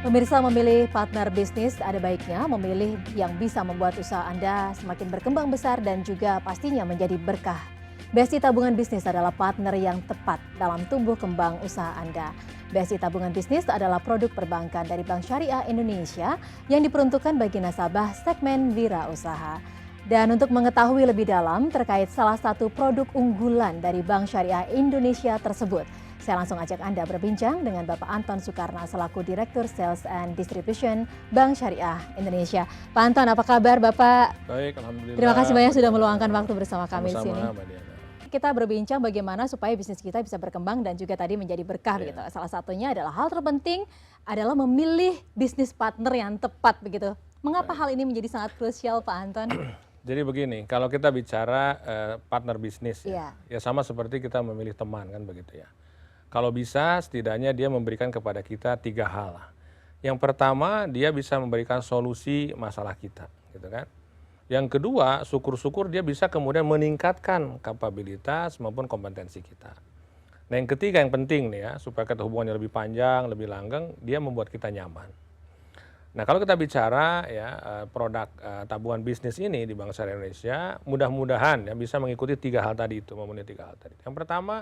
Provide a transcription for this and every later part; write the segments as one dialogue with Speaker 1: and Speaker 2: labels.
Speaker 1: Pemirsa, memilih partner bisnis ada baiknya memilih yang bisa membuat usaha Anda semakin berkembang besar dan juga pastinya menjadi berkah. BSI Tabungan Bisnis adalah partner yang tepat dalam tumbuh kembang usaha Anda. BSI Tabungan Bisnis adalah produk perbankan dari Bank Syariah Indonesia yang diperuntukkan bagi nasabah segmen wirausaha. Dan untuk mengetahui lebih dalam terkait salah satu produk unggulan dari Bank Syariah Indonesia tersebut, saya langsung ajak Anda berbincang dengan Bapak Anton Soekarno selaku Direktur Sales and Distribution Bank Syariah Indonesia. Pak Anton, apa kabar Bapak?
Speaker 2: Baik, alhamdulillah.
Speaker 1: Terima kasih banyak sudah meluangkan waktu bersama kami di sini.
Speaker 2: Sama-sama, Mbak Diana.
Speaker 1: Kita berbincang bagaimana supaya bisnis kita bisa berkembang dan juga tadi menjadi berkah begitu. Salah satunya adalah hal terpenting adalah memilih bisnis partner yang tepat begitu. Mengapa hal ini menjadi sangat krusial, Pak Anton?
Speaker 2: Jadi begini, kalau kita bicara partner bisnis ya sama seperti kita memilih teman kan begitu ya. Kalau bisa setidaknya dia memberikan kepada kita 3 hal. Yang pertama, dia bisa memberikan solusi masalah kita, gitu kan. Yang kedua, syukur-syukur dia bisa kemudian meningkatkan kapabilitas maupun kompetensi kita. Nah, yang ketiga yang penting nih ya, supaya kita hubungannya lebih panjang, lebih langgeng, dia membuat kita nyaman. Nah, kalau kita bicara ya produk tabungan bisnis ini di Bank Syariah Indonesia, mudah-mudahan ya bisa mengikuti 3 hal tadi itu, memenuhi 3 hal tadi. Yang pertama,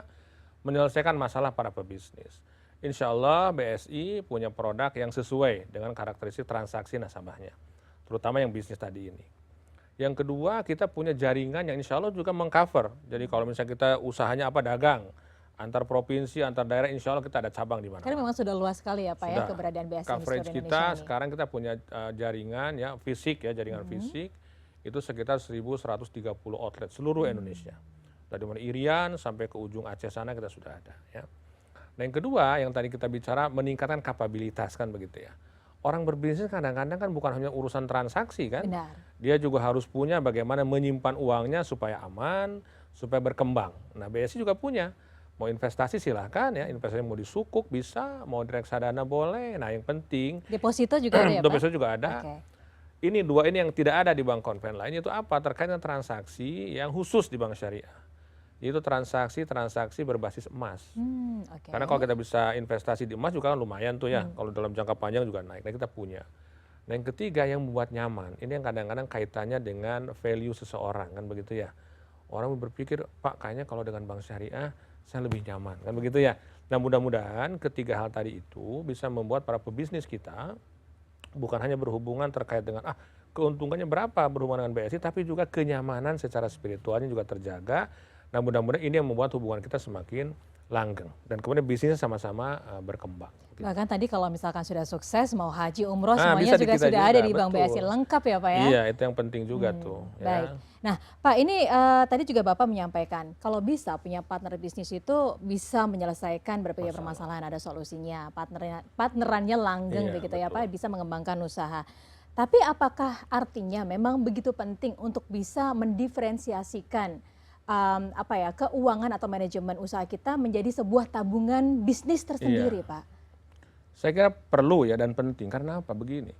Speaker 2: menyelesaikan masalah para pebisnis. Insya Allah BSI punya produk yang sesuai dengan karakteristik transaksi nasabahnya, terutama yang bisnis tadi ini. Yang kedua, kita punya jaringan yang insya Allah juga mengcover. Jadi kalau misalnya kita usahanya apa dagang, antar provinsi, antar daerah, insya Allah kita ada cabang di mana.
Speaker 1: Karena memang sudah luas sekali ya Pak ya keberadaan BSI
Speaker 2: coverage
Speaker 1: di
Speaker 2: kita
Speaker 1: Indonesia
Speaker 2: sekarang kita punya jaringan ya fisik ya, jaringan fisik itu sekitar 1.130 outlet seluruh Indonesia. Dari mulai Irian sampai ke ujung Aceh sana kita sudah ada ya. Nah, yang kedua yang tadi kita bicara meningkatkan kapabilitas kan begitu ya. Orang berbisnis kadang-kadang kan bukan hanya urusan transaksi kan.
Speaker 1: Benar.
Speaker 2: Dia juga harus punya bagaimana menyimpan uangnya supaya aman, supaya berkembang. Nah, BSI juga punya. Mau investasi silahkan ya, investasi mau di sukuk bisa, mau di reksadana boleh. Nah, yang penting
Speaker 1: deposito juga ada ya Pak?
Speaker 2: Deposito juga ada.
Speaker 1: Okay.
Speaker 2: Ini 2 ini yang tidak ada di bank konven lain, itu apa? Terkait dengan transaksi yang khusus di Bank Syariah. Itu transaksi berbasis emas. Karena kalau kita bisa investasi di emas juga kan lumayan tuh ya, kalau dalam jangka panjang juga naik. Nah, kita punya. Nah, yang ketiga yang membuat nyaman, ini yang kadang-kadang kaitannya dengan value seseorang kan begitu ya. Orang berpikir, Pak kayaknya kalau dengan Bank Syariah saya lebih nyaman kan begitu ya. Nah, mudah-mudahan ketiga hal tadi itu bisa membuat para pebisnis kita bukan hanya berhubungan terkait dengan keuntungannya berapa berhubungan dengan BSI, tapi juga kenyamanan secara spiritualnya juga terjaga. Nah, mudah-mudahan ini yang membuat hubungan kita semakin langgeng dan kemudian bisnisnya sama-sama berkembang.
Speaker 1: Bahkan tadi kalau misalkan sudah sukses mau haji umroh semuanya juga sudah ada di Bank BSI lengkap ya Pak ya.
Speaker 2: Iya, itu yang penting juga tuh.
Speaker 1: Baik.
Speaker 2: Ya.
Speaker 1: Nah Pak, ini tadi juga Bapak menyampaikan kalau bisa punya partner bisnis itu bisa menyelesaikan berbagai permasalahan, ada solusinya, partnerannya langgeng begitu ya Pak, bisa mengembangkan usaha. Tapi apakah artinya memang begitu penting untuk bisa mendiferensiasikan keuangan atau manajemen usaha kita menjadi sebuah tabungan bisnis tersendiri, Pak?
Speaker 2: Saya kira perlu ya dan penting karena apa? Begini,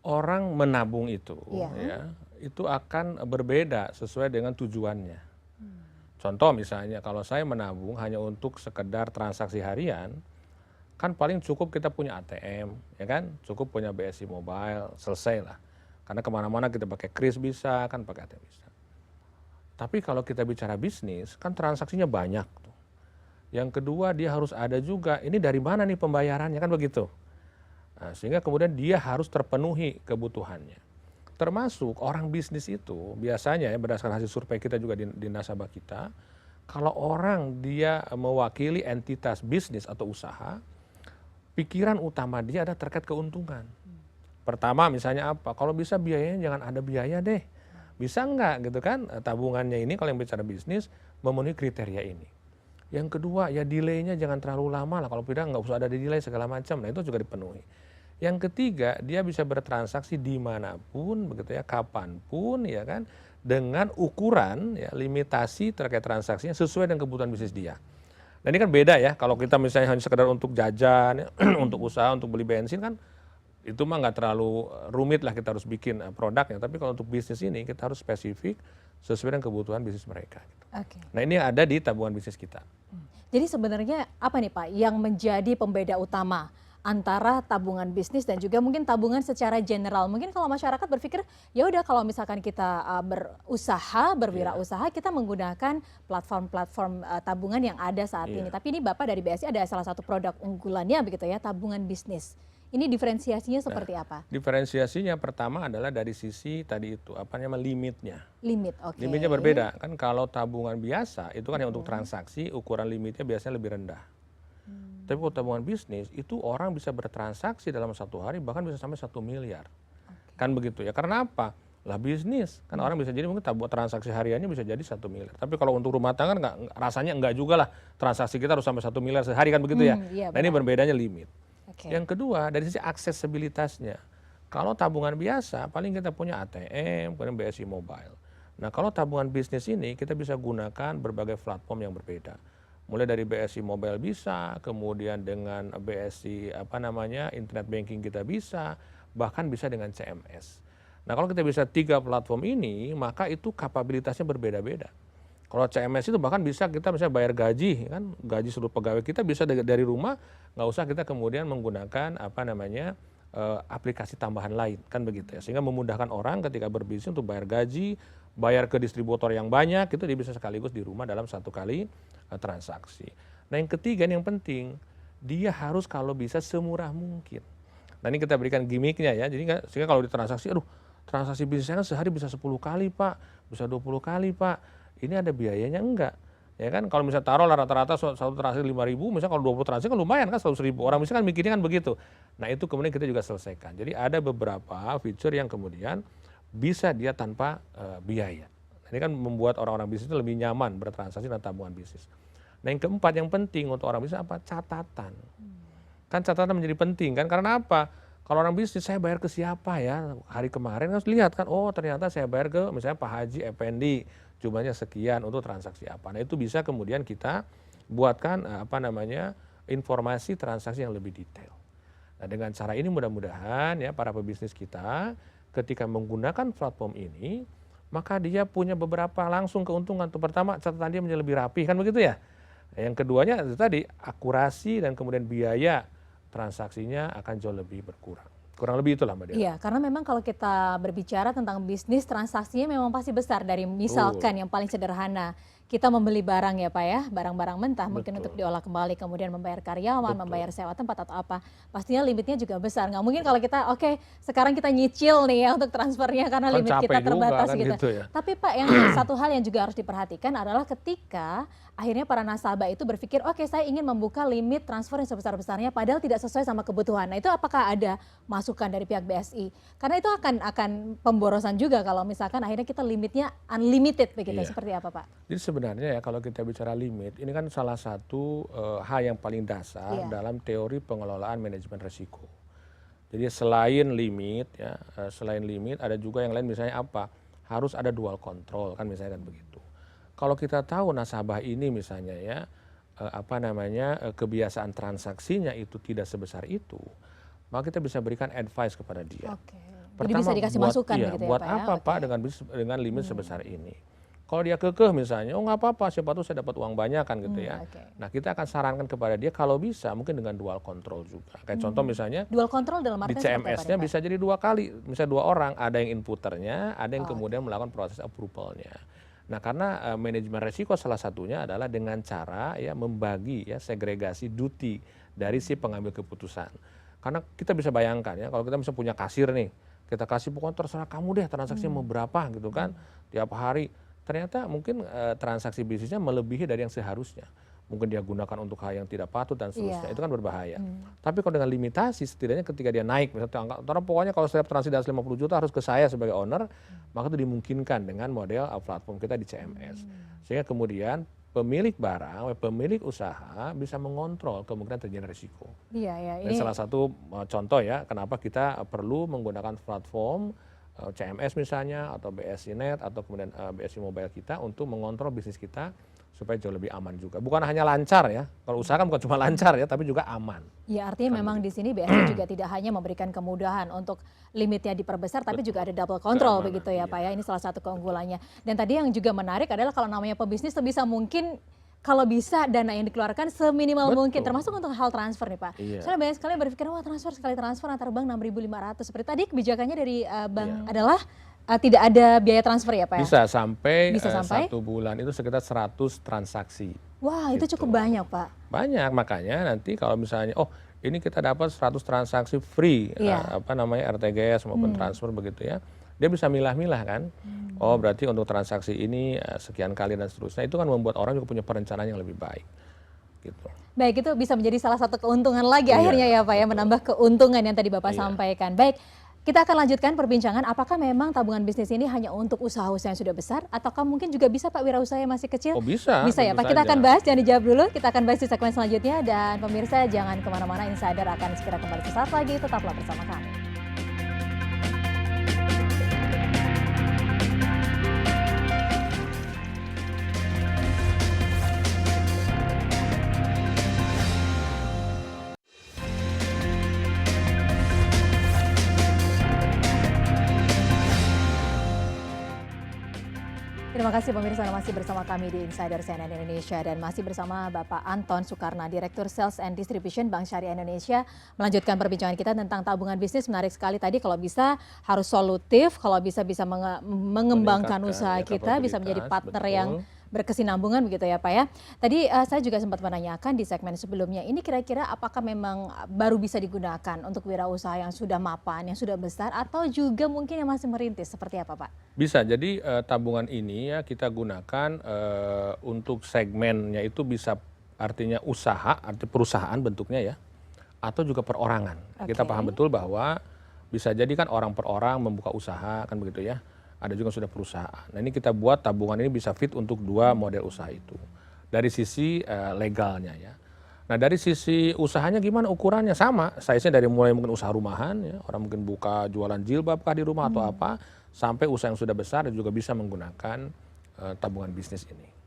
Speaker 2: orang menabung itu ya itu akan berbeda sesuai dengan tujuannya. Contoh misalnya kalau saya menabung hanya untuk sekedar transaksi harian, kan paling cukup kita punya ATM, ya kan? Cukup punya BSI Mobile, selesai lah. Karena kemana-mana kita pakai kris bisa, kan pakai ATM bisa. Tapi kalau kita bicara bisnis, kan transaksinya banyak tuh. Yang kedua dia harus ada juga, ini dari mana nih pembayarannya kan begitu. Nah, sehingga kemudian dia harus terpenuhi kebutuhannya. Termasuk orang bisnis itu biasanya ya berdasarkan hasil survei kita juga di nasabah kita, kalau orang dia mewakili entitas bisnis atau usaha, pikiran utama dia ada terkait keuntungan. Pertama misalnya apa? Kalau bisa biayanya jangan ada biaya deh. Bisa enggak gitu kan tabungannya ini kalau yang bicara bisnis memenuhi kriteria ini. Yang kedua ya delaynya jangan terlalu lama lah, kalau tidak nggak usah ada delay segala macam, nah itu juga dipenuhi. Yang ketiga dia bisa bertransaksi dimanapun begitu ya, kapanpun ya kan, dengan ukuran ya limitasi terkait transaksinya sesuai dengan kebutuhan bisnis dia. Nah ini kan beda ya, kalau kita misalnya hanya sekedar untuk jajan, untuk usaha, untuk beli bensin kan itu mah nggak terlalu rumit lah kita harus bikin produknya. Tapi kalau untuk bisnis ini kita harus spesifik sesuai dengan kebutuhan bisnis mereka. Gitu. Nah ini ada di tabungan bisnis kita.
Speaker 1: Jadi sebenarnya apa nih Pak yang menjadi pembeda utama antara tabungan bisnis dan juga mungkin tabungan secara general. Mungkin kalau masyarakat berpikir ya udah kalau misalkan kita berusaha, berwirausaha, kita menggunakan platform-platform tabungan yang ada saat ini. Tapi ini Bapak dari BSI ada salah satu produk unggulannya begitu ya, tabungan bisnis. Ini diferensiasinya seperti apa?
Speaker 2: Diferensiasinya pertama adalah dari sisi tadi itu apa namanya limitnya.
Speaker 1: Limit, oke.
Speaker 2: Limitnya berbeda kan, kalau tabungan biasa itu kan yang untuk transaksi ukuran limitnya biasanya lebih rendah. Tapi kalau tabungan bisnis itu orang bisa bertransaksi dalam satu hari bahkan bisa sampai 1 miliar. Kan begitu ya. Karena apa? Lah bisnis. Kan orang bisa jadi mungkin transaksi hariannya bisa jadi 1 miliar. Tapi kalau untuk rumah tangga rasanya enggak juga lah transaksi kita harus sampai 1 miliar sehari kan begitu ya.
Speaker 1: Iya,
Speaker 2: nah ini berbedanya limit.
Speaker 1: Okay.
Speaker 2: Yang kedua dari sisi aksesibilitasnya. Kalau tabungan biasa paling kita punya ATM, kemudian BSI Mobile. Nah kalau tabungan bisnis ini kita bisa gunakan berbagai platform yang berbeda. Mulai dari BSI Mobile bisa, kemudian dengan BSI internet banking kita bisa, bahkan bisa dengan CMS. Nah kalau kita bisa 3 platform ini, maka itu kapabilitasnya berbeda-beda. Kalau CMS itu bahkan bisa kita misalnya bayar gaji, kan gaji seluruh pegawai kita bisa dari rumah, nggak usah kita kemudian menggunakan aplikasi tambahan lain, kan begitu ya. Sehingga memudahkan orang ketika berbisnis untuk bayar gaji, bayar ke distributor yang banyak, itu dia bisa sekaligus di rumah dalam satu kali transaksi. Nah yang ketiga yang penting, dia harus kalau bisa semurah mungkin. Nah ini kita berikan gimmicknya ya, jadi sehingga kalau ditransaksi, transaksi bisnisnya kan sehari bisa 10 kali Pak, bisa 20 kali Pak, ini ada biayanya enggak? Ya kan kalau misalnya taruh rata-rata satu transaksi 5.000, misalnya kalau 20 transaksi kan lumayan kan 100.000, orang misalnya kan mikirnya kan begitu. Nah itu kemudian kita juga selesaikan. Jadi ada beberapa fitur yang kemudian bisa dia tanpa biaya. Ini kan membuat orang-orang bisnis itu lebih nyaman bertransaksi dengan tabungan bisnis. Nah yang keempat yang penting untuk orang bisnis apa? Catatan. Kan catatan menjadi penting kan, karena apa? Kalau orang bisnis saya bayar ke siapa ya? Hari kemarin harus lihat kan, oh ternyata saya bayar ke misalnya Pak Haji Effendi, jumlahnya sekian untuk transaksi apa. Nah itu bisa kemudian kita buatkan informasi transaksi yang lebih detail. Nah dengan cara ini mudah-mudahan ya para pebisnis kita ketika menggunakan platform ini, maka dia punya beberapa langsung keuntungan. Itu pertama catatan dia menjadi lebih rapi kan begitu ya. Yang keduanya itu tadi akurasi dan kemudian biaya transaksinya akan jauh lebih berkurang. Kurang lebih itulah Mbak Dera.
Speaker 1: Iya, karena memang kalau kita berbicara tentang bisnis, transaksinya memang pasti besar. Dari misalkan yang paling sederhana, kita membeli barang ya Pak ya, barang-barang mentah mungkin untuk diolah kembali, kemudian membayar karyawan, membayar sewa tempat atau apa. Pastinya limitnya juga besar. Nggak mungkin kalau kita, sekarang kita nyicil nih ya untuk transfernya karena limit kita terbatas
Speaker 2: kan gitu ya.
Speaker 1: Tapi Pak, yang satu hal yang juga harus diperhatikan adalah ketika akhirnya para nasabah itu berpikir, saya ingin membuka limit transfer yang sebesar-besarnya padahal tidak sesuai sama kebutuhan. Nah itu apakah ada masukan dari pihak BSI? Karena itu akan pemborosan juga kalau misalkan akhirnya kita limitnya unlimited begitu. Seperti apa Pak?
Speaker 2: Jadi sebenarnya ya kalau kita bicara limit, ini kan salah satu hal yang paling dasar dalam teori pengelolaan manajemen risiko. Jadi selain limit ada juga yang lain misalnya apa? Harus ada dual control kan misalnya kan begitu. Kalau kita tahu nasabah ini misalnya ya kebiasaan transaksinya itu tidak sebesar itu, maka kita bisa berikan advice kepada dia.
Speaker 1: Pertama, jadi bisa dikasih masukan begitu ya
Speaker 2: buat
Speaker 1: Pak
Speaker 2: apa
Speaker 1: ya?
Speaker 2: Pak dengan limit sebesar ini? Kalau dia kekeh misalnya, nggak apa-apa, siapa tahu saya dapat uang banyak kan gitu ya. Nah kita akan sarankan kepada dia kalau bisa mungkin dengan dual control juga. Kayak contoh misalnya
Speaker 1: dual control dalam
Speaker 2: di CMS-nya bisa jadi 2 kali, misalnya 2 orang, ada yang inputernya, ada yang kemudian melakukan proses approval-nya. Nah karena manajemen risiko salah satunya adalah dengan cara ya membagi ya segregasi duty dari si pengambil keputusan. Karena kita bisa bayangkan ya kalau kita misalnya punya kasir nih, kita kasih pokoknya terserah kamu deh transaksinya mau berapa gitu kan tiap hari. Ternyata mungkin transaksi bisnisnya melebihi dari yang seharusnya. Mungkin dia gunakan untuk hal yang tidak patut dan seterusnya. Itu kan berbahaya. Tapi kalau dengan limitasi setidaknya ketika dia naik, misalnya pokoknya kalau setiap transaksi di atas 50 juta harus ke saya sebagai owner, maka itu dimungkinkan dengan model platform kita di CMS. Sehingga kemudian pemilik barang, pemilik usaha bisa mengontrol kemungkinan terjadi risiko. Ini salah satu contoh ya kenapa kita perlu menggunakan platform CMS misalnya atau BSI Net atau kemudian BSI Mobile kita untuk mengontrol bisnis kita supaya jauh lebih aman juga. Bukan hanya lancar ya, kalau usaha kan bukan cuma lancar ya, tapi juga aman.
Speaker 1: Ya artinya memang di sini BSI juga tidak hanya memberikan kemudahan untuk limitnya diperbesar, tapi juga ada double control begitu ya Pak ya. Ini salah satu keunggulannya. Dan tadi yang juga menarik adalah kalau namanya pebisnis sebisa mungkin kalau bisa dana yang dikeluarkan seminimal
Speaker 2: Betul.
Speaker 1: mungkin, termasuk untuk hal transfer nih Pak.
Speaker 2: Iya.
Speaker 1: Soalnya banyak sekali yang berpikir, wah sekali transfer antar bank 6.500. Seperti tadi kebijakannya dari bank
Speaker 2: Iya.
Speaker 1: adalah tidak ada biaya transfer ya Pak ya?
Speaker 2: Bisa sampai,
Speaker 1: Bisa sampai?
Speaker 2: 1 bulan itu sekitar 100 transaksi.
Speaker 1: Wah itu
Speaker 2: Gitu.
Speaker 1: cukup banyak Pak.
Speaker 2: Banyak, makanya nanti kalau misalnya, oh ini kita dapat 100 transaksi free,
Speaker 1: Iya.
Speaker 2: RTGS maupun transfer begitu ya. Dia bisa milah-milah kan. Oh berarti untuk transaksi ini sekian kali dan seterusnya. Itu kan membuat orang juga punya perencanaan yang lebih baik. Gitu.
Speaker 1: Baik, itu bisa menjadi salah satu keuntungan lagi
Speaker 2: Iya,
Speaker 1: akhirnya ya Pak ya,
Speaker 2: betul.
Speaker 1: menambah keuntungan yang tadi Bapak
Speaker 2: Iya.
Speaker 1: sampaikan. Baik, kita akan lanjutkan perbincangan apakah memang tabungan bisnis ini hanya untuk usaha-usaha yang sudah besar ataukah mungkin juga bisa Pak wirausaha yang masih kecil?
Speaker 2: Oh bisa.
Speaker 1: Bisa ya
Speaker 2: tentu
Speaker 1: Pak, kita
Speaker 2: saja.
Speaker 1: akan bahas, jangan dijawab dulu, kita akan bahas di segmen selanjutnya dan pemirsa jangan kemana-mana, Insider akan segera kembali sesaat lagi, tetaplah bersama kami. Terima kasih pemirsa masih bersama kami di Insider CNN Indonesia dan masih bersama Bapak Anton Soekarna, Direktur Sales and Distribution Bank Syariah Indonesia. Melanjutkan perbincangan kita tentang tabungan bisnis, menarik sekali tadi kalau bisa harus solutif, kalau bisa mengembangkan usaha kita, bisa menjadi partner
Speaker 2: betul.
Speaker 1: yang berkesinambungan begitu ya Pak ya. Tadi saya juga sempat menanyakan di segmen sebelumnya, ini kira-kira apakah memang baru bisa digunakan untuk wirausaha yang sudah mapan, yang sudah besar atau juga mungkin yang masih merintis, seperti apa Pak?
Speaker 2: Bisa, jadi tabungan ini ya kita gunakan untuk segmennya itu bisa artinya usaha, arti perusahaan bentuknya ya, atau juga perorangan. Kita
Speaker 1: Oke.
Speaker 2: paham betul bahwa bisa jadi kan orang per orang membuka usaha kan begitu ya. Ada juga sudah perusahaan. Nah ini kita buat tabungan ini bisa fit untuk dua model usaha itu. Dari sisi legalnya ya. Nah dari sisi usahanya gimana ukurannya? Sama, size-nya dari mulai mungkin usaha rumahan ya, orang mungkin buka jualan jilbab kah di rumah atau apa, sampai usaha yang sudah besar juga bisa menggunakan tabungan bisnis ini.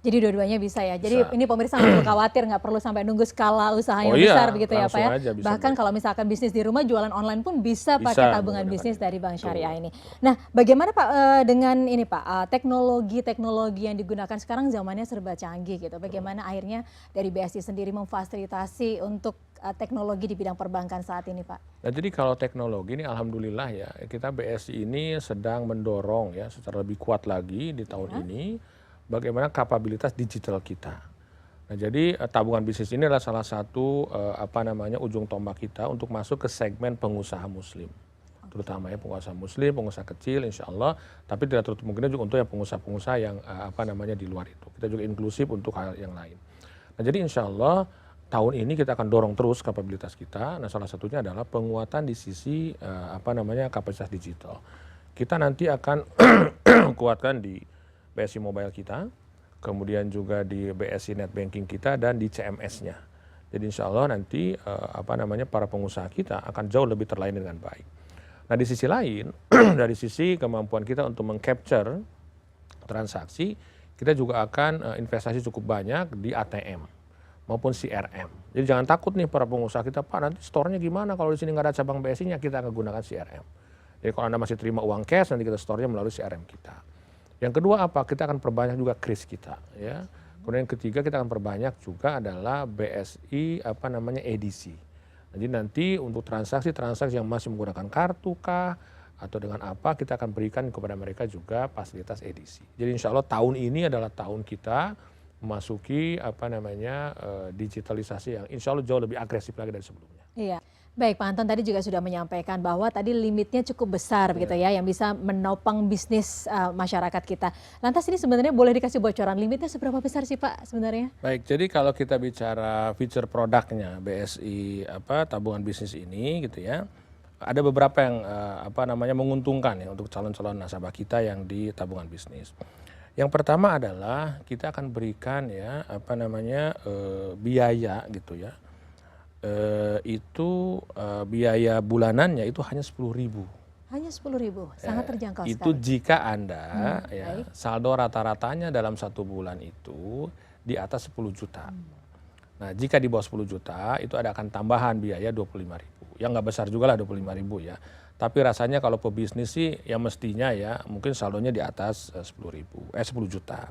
Speaker 1: Jadi dua-duanya bisa ya. Jadi
Speaker 2: Bisa.
Speaker 1: ini pemirsa nggak perlu khawatir, nggak perlu sampai nunggu skala usaha yang
Speaker 2: Oh iya,
Speaker 1: besar begitu ya Pak ya.
Speaker 2: langsung aja bisa
Speaker 1: Bahkan
Speaker 2: beli.
Speaker 1: kalau misalkan bisnis di rumah, jualan online pun bisa
Speaker 2: Bisa
Speaker 1: pakai tabungan
Speaker 2: menggunakan
Speaker 1: bisnis
Speaker 2: ini.
Speaker 1: dari Bank
Speaker 2: Betul,
Speaker 1: Syariah ini. Nah, bagaimana Pak dengan ini Pak, teknologi yang digunakan sekarang zamannya serba canggih gitu. Bagaimana akhirnya dari BSI sendiri memfasilitasi untuk teknologi di bidang perbankan saat ini Pak?
Speaker 2: Nah jadi kalau teknologi ini alhamdulillah ya, kita BSI ini sedang mendorong ya secara lebih kuat lagi di tahun ini bagaimana kapabilitas digital kita. Nah jadi tabungan bisnis ini adalah salah satu ujung tombak kita untuk masuk ke segmen pengusaha muslim. Terutama ya pengusaha muslim, pengusaha kecil insya Allah, tapi tidak tertutup kemungkinan juga untuk yang pengusaha-pengusaha yang di luar itu. Kita juga inklusif untuk hal yang lain. Nah jadi insya Allah tahun ini kita akan dorong terus kapabilitas kita. Nah salah satunya adalah penguatan di sisi kapasitas digital. Kita nanti akan kuatkan di BSI Mobile kita, kemudian juga di BSI Net Banking kita dan di CMS-nya. Jadi insya Allah nanti para pengusaha kita akan jauh lebih terlayani dengan baik. Nah di sisi lain, dari sisi kemampuan kita untuk mengcapture transaksi, kita juga akan investasi cukup banyak di ATM maupun CRM. Jadi jangan takut nih para pengusaha kita, Pak nanti store-nya gimana kalau di sini nggak ada cabang BSI-nya, kita akan gunakan CRM. Jadi kalau Anda masih terima uang cash, nanti kita store-nya melalui CRM kita. Yang kedua apa? Kita akan perbanyak juga kris kita ya. Kemudian yang ketiga kita akan perbanyak juga adalah BSI edisi. Jadi nanti untuk transaksi-transaksi yang masih menggunakan kartu kah atau dengan apa kita akan berikan kepada mereka juga fasilitas edisi. Jadi insya Allah tahun ini adalah tahun kita memasuki digitalisasi yang insya Allah jauh lebih agresif lagi dari sebelumnya.
Speaker 1: Iya. Baik, Pak Anton tadi juga sudah menyampaikan bahwa tadi limitnya cukup besar begitu ya, yang bisa menopang bisnis masyarakat kita. Lantas ini sebenarnya boleh dikasih bocoran limitnya seberapa besar sih Pak sebenarnya?
Speaker 2: Baik, jadi kalau kita bicara feature produknya BSI tabungan bisnis ini gitu ya, ada beberapa yang menguntungkan ya untuk calon-calon nasabah kita yang di tabungan bisnis. Yang pertama adalah kita akan berikan ya biaya gitu ya. Biaya bulanannya itu hanya 10.000.
Speaker 1: Hanya 10.000, sangat terjangkau
Speaker 2: itu
Speaker 1: sekali.
Speaker 2: jika Anda
Speaker 1: baik.
Speaker 2: saldo rata-ratanya dalam 1 bulan itu di atas 10 juta. Nah jika di bawah 10 juta itu akan tambahan biaya 25.000. Yang nggak besar juga lah 25.000 ya. Tapi rasanya kalau pebisnis sih ya mestinya ya mungkin saldonya di atas 10 juta.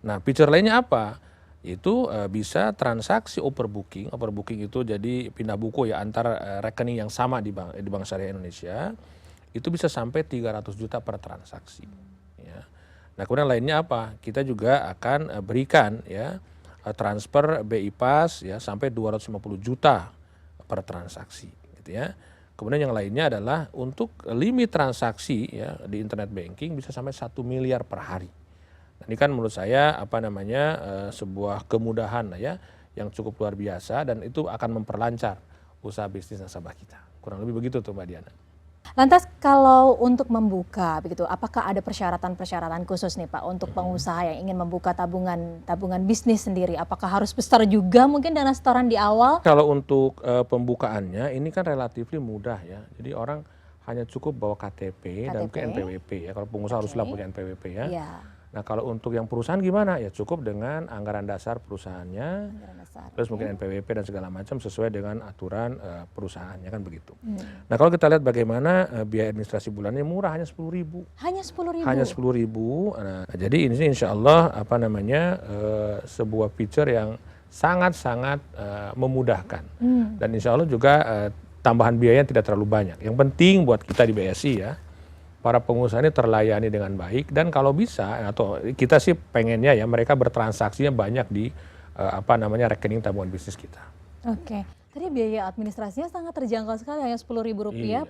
Speaker 2: Nah feature lainnya apa? itu bisa transaksi overbooking. Overbooking itu jadi pindah buku ya antar rekening yang sama di Bank Syariah Indonesia. Itu bisa sampai 300 juta per transaksi. Ya. Nah kemudian lainnya apa? Kita juga akan berikan ya transfer BI PAS ya sampai 250 juta per transaksi. Gitu ya. Kemudian yang lainnya adalah untuk limit transaksi ya di internet banking bisa sampai 1 miliar per hari. Nah, ini kan menurut saya sebuah kemudahan ya yang cukup luar biasa dan itu akan memperlancar usaha bisnis nasabah kita. Kurang lebih begitu tuh Mbak Diana.
Speaker 1: Lantas kalau untuk membuka begitu, apakah ada persyaratan-persyaratan khusus nih Pak untuk pengusaha yang ingin membuka tabungan bisnis sendiri? Apakah harus besar juga mungkin dana setoran di awal?
Speaker 2: Kalau untuk pembukaannya ini kan relatif mudah ya. Jadi orang hanya cukup bawa KTP dan mungkin NPWP ya. Kalau pengusaha haruslah punya NPWP ya.
Speaker 1: Iya.
Speaker 2: Nah kalau untuk yang perusahaan gimana? Ya cukup dengan anggaran dasar perusahaannya, terus mungkin NPWP dan segala macam sesuai dengan aturan perusahaannya kan begitu. Nah kalau kita lihat bagaimana biaya administrasi bulannya murah hanya 10.000.
Speaker 1: Hanya 10.000.
Speaker 2: Hanya 10.000. Nah, jadi ini insya Allah sebuah feature yang sangat-sangat memudahkan dan insya Allah juga tambahan biayanya tidak terlalu banyak. Yang penting buat kita di BSI ya. Para pengusaha ini terlayani dengan baik dan kalau bisa atau kita sih pengennya ya mereka bertransaksinya banyak di rekening tabungan bisnis kita.
Speaker 1: Oke, tadi biaya administrasinya sangat terjangkau sekali hanya Rp10.000,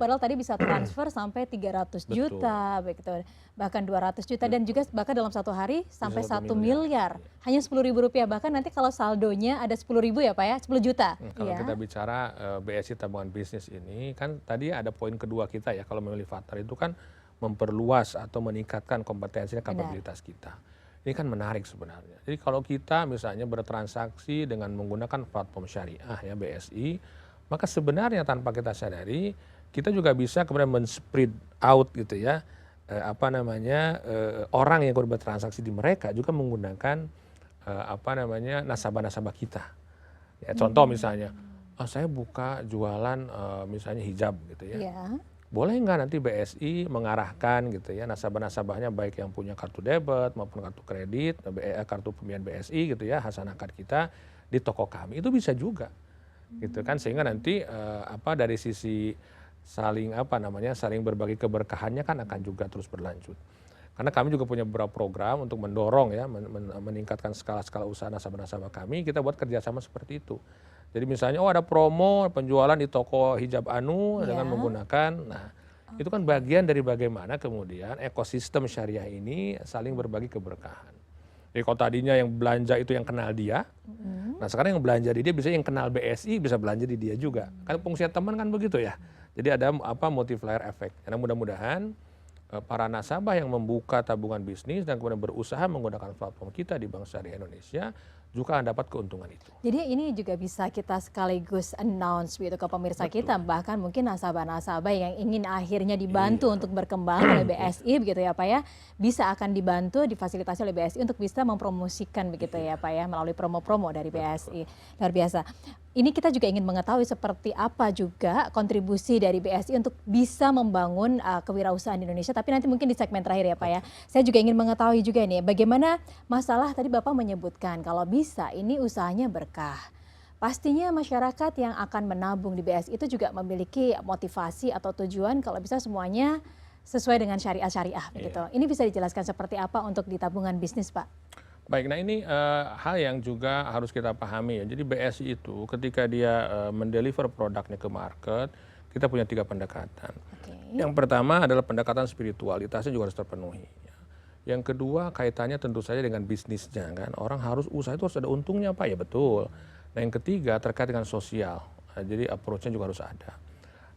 Speaker 1: padahal tadi bisa transfer sampai 300 juta, begitu, bahkan 200 juta dan juga bahkan dalam satu hari sampai 1 miliar. Hanya Rp10.000, bahkan nanti kalau saldonya ada 10.000 ya Pak ya, 10 juta.
Speaker 2: Kalau kita bicara BSI tabungan bisnis ini kan tadi ada poin kedua kita ya kalau memilih Fathar itu kan memperluas atau meningkatkan kompetensi dan kapabilitas kita. Ini kan menarik sebenarnya. Jadi kalau kita misalnya bertransaksi dengan menggunakan platform syariah ya BSI, maka sebenarnya tanpa kita sadari kita juga bisa kemudian men-spread out gitu ya orang yang bertransaksi di mereka juga menggunakan nasabah-nasabah kita. Ya, contoh misalnya, saya buka jualan misalnya hijab gitu ya. Yeah. Boleh nggak nanti BSI mengarahkan gitu ya nasabah-nasabahnya baik yang punya kartu debit maupun kartu kredit, kartu pembiayaan BSI gitu ya, hasanah-card kita di toko kami itu bisa juga, gitu kan sehingga nanti dari sisi saling berbagi keberkahannya kan akan juga terus berlanjut. Karena kami juga punya beberapa program untuk mendorong ya meningkatkan skala usaha nasabah-nasabah kami, kita buat kerjasama seperti itu. Jadi misalnya ada promo penjualan di toko hijab dengan menggunakan, itu kan bagian dari bagaimana kemudian ekosistem syariah ini saling berbagi keberkahan. Jadi kalau tadinya yang belanja itu yang kenal dia, nah sekarang yang belanja di dia bisa yang kenal BSI bisa belanja di dia juga. Kan fungsi teman kan begitu ya. Jadi ada multiplier effect. Karena mudah-mudahan para nasabah yang membuka tabungan bisnis dan kemudian berusaha menggunakan platform kita di Bank Syariah Indonesia juga akan dapat keuntungan itu.
Speaker 1: Jadi ini juga bisa kita sekaligus announce gitu ke pemirsa kita, bahkan mungkin nasabah-nasabah yang ingin akhirnya dibantu untuk berkembang oleh BSI begitu ya Pak ya, bisa akan dibantu difasilitasi oleh BSI untuk bisa mempromosikan begitu ya Pak ya melalui promo-promo dari BSI. Luar biasa. Ini kita juga ingin mengetahui seperti apa juga kontribusi dari BSI untuk bisa membangun kewirausahaan di Indonesia. Tapi nanti mungkin di segmen terakhir ya Pak ya. Saya juga ingin mengetahui juga nih bagaimana masalah tadi Bapak menyebutkan kalau bisa ini usahanya berkah. Pastinya masyarakat yang akan menabung di BSI itu juga memiliki motivasi atau tujuan kalau bisa semuanya sesuai dengan syariah begitu. Ini bisa dijelaskan seperti apa untuk di tabungan bisnis Pak?
Speaker 2: Baik, nah ini hal yang juga harus kita pahami ya. Jadi BSI itu ketika dia mendeliver produknya ke market, kita punya 3 pendekatan. Yang pertama adalah pendekatan spiritualitasnya juga harus terpenuhi. Yang kedua kaitannya tentu saja dengan bisnisnya kan. Orang usaha itu harus ada untungnya Pak ya betul. Nah yang ketiga terkait dengan sosial. Jadi approach-nya juga harus ada.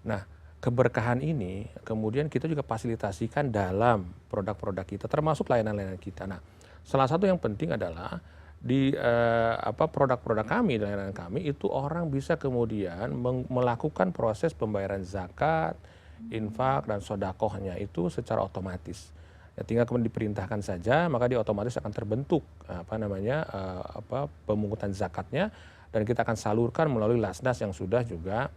Speaker 2: Nah keberkahan ini kemudian kita juga fasilitasikan dalam produk-produk kita termasuk layanan-layanan kita. Nah salah satu yang penting adalah di produk-produk kami, layanan kami itu orang bisa kemudian melakukan proses pembayaran zakat, infak dan sodakohnya itu secara otomatis. Ya, tinggal kemudian diperintahkan saja, maka dia otomatis akan terbentuk pemungutan zakatnya dan kita akan salurkan melalui Lasdas yang sudah juga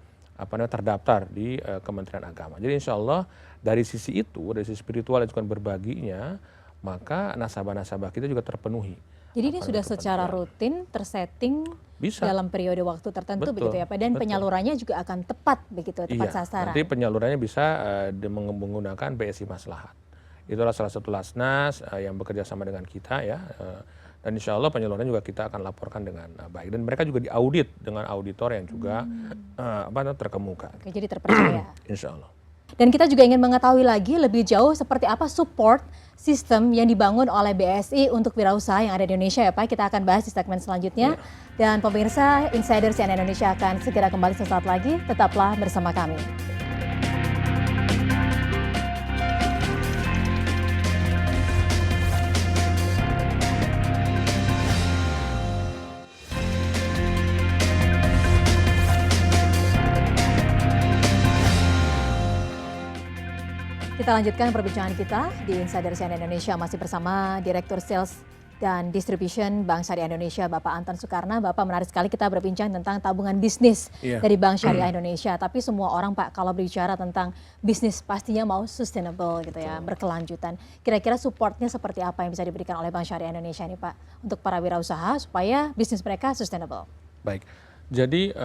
Speaker 2: terdaftar di Kementerian Agama. Jadi insya Allah dari sisi itu, dari sisi spiritual dan juga berbaginya, maka nasabah-nasabah kita juga terpenuhi.
Speaker 1: Jadi ini sudah secara rutin tersetting
Speaker 2: bisa
Speaker 1: dalam periode waktu tertentu
Speaker 2: betul,
Speaker 1: begitu ya Pak, dan
Speaker 2: betul.
Speaker 1: penyalurannya juga akan tepat begitu, tepat
Speaker 2: Iya,
Speaker 1: sasaran.
Speaker 2: nanti penyalurannya bisa menggunakan BSI Maslahat. Itulah salah satu Lasnas yang bekerja sama dengan kita ya. Dan insya Allah penyalurannya juga kita akan laporkan dengan baik. Dan mereka juga diaudit dengan auditor yang juga terkemuka.
Speaker 1: Oke, jadi terpercaya.
Speaker 2: Insya Allah.
Speaker 1: Dan kita juga ingin mengetahui lagi lebih jauh seperti apa support sistem yang dibangun oleh BSI untuk wirausaha yang ada di Indonesia ya Pak. Kita akan bahas di segmen selanjutnya. Dan pemirsa, Insider CNN Indonesia akan segera kembali sesaat lagi. Tetaplah bersama kami. Kita lanjutkan perbincangan kita di Insider CNN Indonesia, masih bersama Direktur Sales dan Distribution Bank Syariah Indonesia, Bapak Anton Soekarno. Bapak, menarik sekali kita berbincang tentang tabungan bisnis dari Bank Syariah Indonesia. Tapi semua orang Pak, kalau berbicara tentang bisnis pastinya mau sustainable gitu ya, berkelanjutan. Kira-kira supportnya seperti apa yang bisa diberikan oleh Bank Syariah Indonesia ini Pak, untuk para wirausaha supaya bisnis mereka sustainable?
Speaker 2: Baik, jadi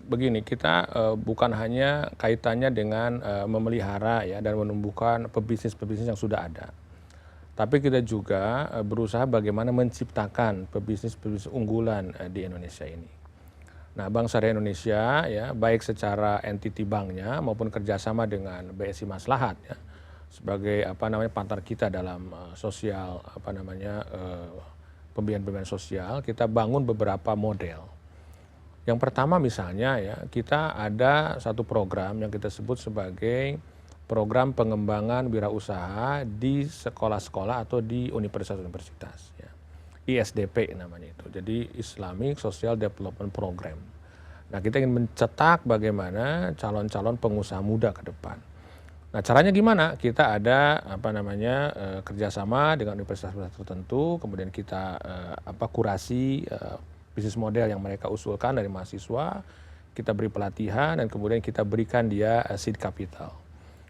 Speaker 2: begini, kita bukan hanya kaitannya dengan memelihara ya dan menumbuhkan pebisnis-pebisnis yang sudah ada. Tapi kita juga berusaha bagaimana menciptakan pebisnis-pebisnis unggulan di Indonesia ini. Nah, Bank Syariah Indonesia ya, baik secara entity banknya maupun kerjasama dengan BSI Maslahat ya, sebagai partner kita dalam sosial pembiayaan sosial, kita bangun beberapa model. Yang pertama misalnya ya, kita ada satu program yang kita sebut sebagai program pengembangan wirausaha di sekolah-sekolah atau di universitas-universitas ya. ISDP namanya itu. Jadi Islamic Social Development Program. Nah, kita ingin mencetak bagaimana calon-calon pengusaha muda ke depan. Nah, caranya gimana? Kita ada kerjasama dengan universitas tertentu, kemudian kita kurasi bisnis model yang mereka usulkan dari mahasiswa, kita beri pelatihan dan kemudian kita berikan dia seed capital.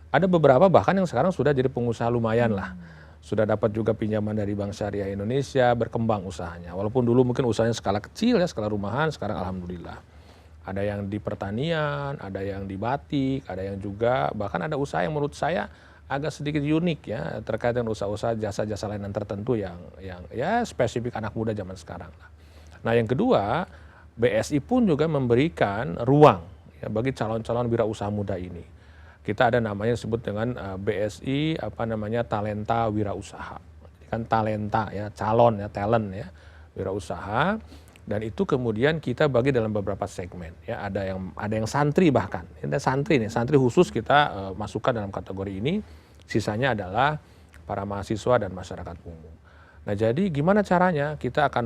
Speaker 2: Ada beberapa bahkan yang sekarang sudah jadi pengusaha lumayan lah. Sudah dapat juga pinjaman dari Bank Syariah Indonesia, berkembang usahanya. Walaupun dulu mungkin usahanya skala kecil ya, skala rumahan, sekarang alhamdulillah. Ada yang di pertanian, ada yang di batik, ada yang juga bahkan ada usaha yang menurut saya agak sedikit unik ya, terkait dengan usaha-usaha jasa-jasa layanan tertentu yang ya spesifik anak muda zaman sekarang lah. Nah, yang kedua, BSI pun juga memberikan ruang ya, bagi calon-calon wirausaha muda ini. Kita ada namanya disebut dengan BSI talenta wirausaha. Kan talenta ya, calon ya, talent ya, wirausaha. Dan itu kemudian kita bagi dalam beberapa segmen ya, ada yang santri bahkan. Ini santri khusus kita masukkan dalam kategori ini. Sisanya adalah para mahasiswa dan masyarakat umum. Nah, jadi gimana caranya? Kita akan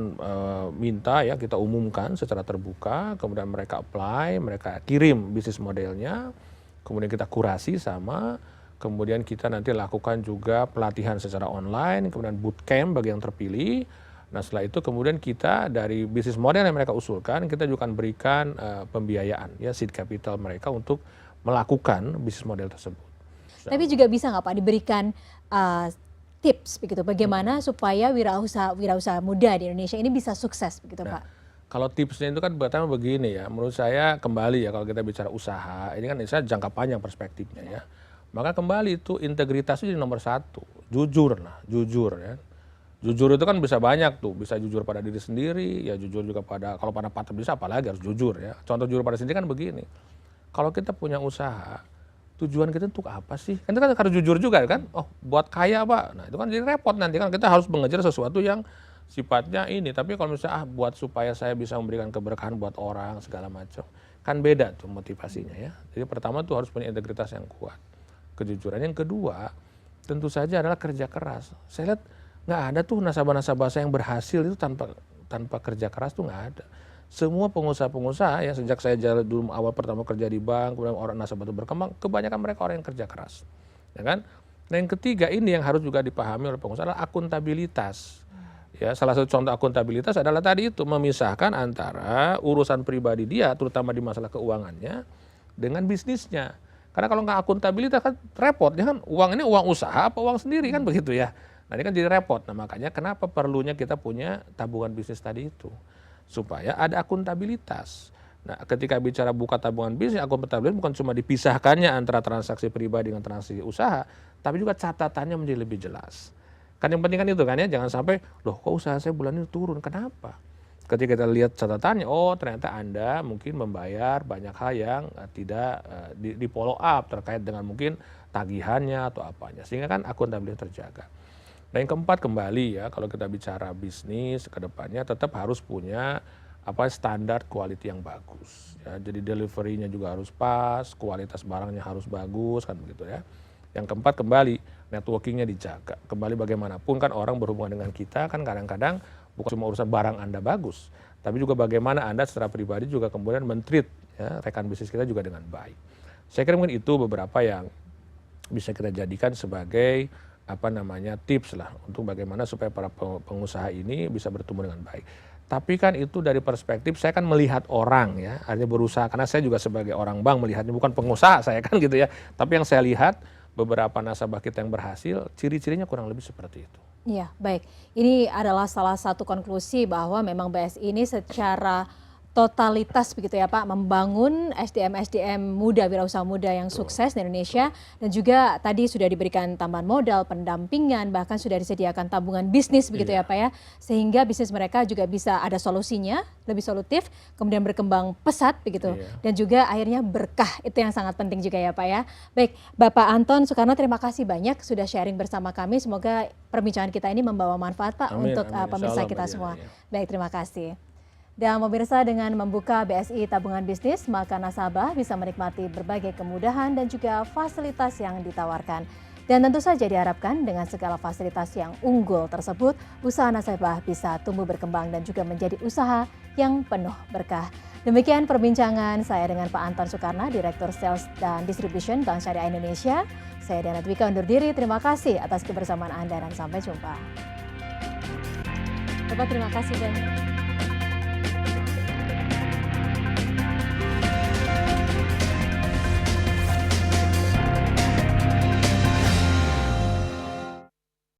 Speaker 2: minta ya, kita umumkan secara terbuka, kemudian mereka apply, mereka kirim bisnis modelnya, kemudian kita kurasi sama, kemudian kita nanti lakukan juga pelatihan secara online, kemudian bootcamp bagi yang terpilih. Nah, setelah itu kemudian kita dari bisnis model yang mereka usulkan, kita juga akan berikan pembiayaan ya, seed capital mereka untuk melakukan bisnis model tersebut.
Speaker 1: Tapi juga bisa nggak Pak diberikan tips begitu, bagaimana supaya wirausaha muda di Indonesia ini bisa sukses begitu Pak?
Speaker 2: Kalau tipsnya itu kan pertama begini ya, menurut saya kembali ya, kalau kita bicara usaha, ini kan misalnya jangka panjang perspektifnya ya. Maka kembali itu integritas itu jadi nomor satu, jujur ya. Jujur itu kan bisa banyak tuh, bisa jujur pada diri sendiri, ya jujur juga kalau pada partner bisa apalagi harus jujur ya. Contoh jujur pada sendiri kan begini, kalau kita punya usaha, tujuan kita untuk apa sih? Kan kita harus jujur juga kan, oh buat kaya Pak, nah itu kan jadi repot nanti kan, kita harus mengejar sesuatu yang sifatnya ini, tapi kalau misalnya buat supaya saya bisa memberikan keberkahan buat orang segala macam, kan beda tuh motivasinya ya. Jadi pertama tuh harus punya integritas yang kuat, kejujuran. Yang kedua tentu saja adalah kerja keras. Saya lihat nggak ada tuh nasabah-nasabah saya yang berhasil itu tanpa kerja keras tuh nggak ada. Semua pengusaha-pengusaha ya, sejak saya dulu awal pertama kerja di bank, kemudian orang nasabah itu berkembang, kebanyakan mereka orang yang kerja keras, ya kan? Nah, yang ketiga ini yang harus juga dipahami oleh pengusaha adalah akuntabilitas. Ya, salah satu contoh akuntabilitas adalah tadi itu memisahkan antara urusan pribadi dia, terutama di masalah keuangannya, dengan bisnisnya. Karena kalau nggak akuntabilitas kan repot, ya kan? Uang ini uang usaha apa uang sendiri kan begitu ya. Nah ini kan jadi repot. Nah makanya kenapa perlunya kita punya tabungan bisnis tadi itu. Supaya ada akuntabilitas. Nah ketika bicara buka tabungan bisnis, akuntabilitas bukan cuma dipisahkannya antara transaksi pribadi dengan transaksi usaha, tapi juga catatannya menjadi lebih jelas. Kan yang penting kan itu kan ya, jangan sampai, loh kok usaha saya bulan ini turun, kenapa? Ketika kita lihat catatannya, oh ternyata Anda mungkin membayar banyak hal yang tidak di follow up terkait dengan mungkin tagihannya atau apanya. Sehingga kan akuntabilitas terjaga. Dan yang keempat kembali ya, kalau kita bicara bisnis ke depannya tetap harus punya standar quality yang bagus. Ya, jadi delivery-nya juga harus pas, kualitas barangnya harus bagus kan begitu ya. Yang keempat kembali networking-nya dijaga. Kembali bagaimanapun kan orang berhubungan dengan kita kan kadang-kadang bukan cuma urusan barang Anda bagus, tapi juga bagaimana Anda secara pribadi juga kemudian men-treat ya, rekan bisnis kita juga dengan baik. Saya kira mungkin itu beberapa yang bisa kita jadikan sebagai tips lah untuk bagaimana supaya para pengusaha ini bisa bertumbuh dengan baik. Tapi kan itu dari perspektif saya kan melihat orang ya, artinya berusaha, karena saya juga sebagai orang bank melihatnya, bukan pengusaha saya kan gitu ya. Tapi yang saya lihat beberapa nasabah kita yang berhasil, ciri-cirinya kurang lebih seperti itu.
Speaker 1: Iya, baik. Ini adalah salah satu konklusi bahwa memang BSI ini secara totalitas begitu ya Pak, membangun SDM muda, wirausaha muda yang sukses di Indonesia, dan juga tadi sudah diberikan tambahan modal, pendampingan, bahkan sudah disediakan tabungan bisnis begitu ya Pak ya, sehingga bisnis mereka juga bisa ada solusinya, lebih solutif, kemudian berkembang pesat begitu, dan juga akhirnya berkah, itu yang sangat penting juga ya Pak ya. Baik, Bapak Anton Soekarno, terima kasih banyak sudah sharing bersama kami, semoga perbincangan kita ini membawa manfaat Pak untuk pemirsa kita semua. Baik, terima kasih. Dan pemirsa, dengan membuka BSI Tabungan Bisnis, maka nasabah bisa menikmati berbagai kemudahan dan juga fasilitas yang ditawarkan. Dan tentu saja diharapkan dengan segala fasilitas yang unggul tersebut, usaha nasabah bisa tumbuh berkembang dan juga menjadi usaha yang penuh berkah. Demikian perbincangan saya dengan Pak Anton Soekarno, Direktur Sales dan Distribution Bank Syariah Indonesia. Saya Diana Dwiqa undur diri, terima kasih atas kebersamaan Anda dan sampai jumpa. Bapak, terima kasih banyak.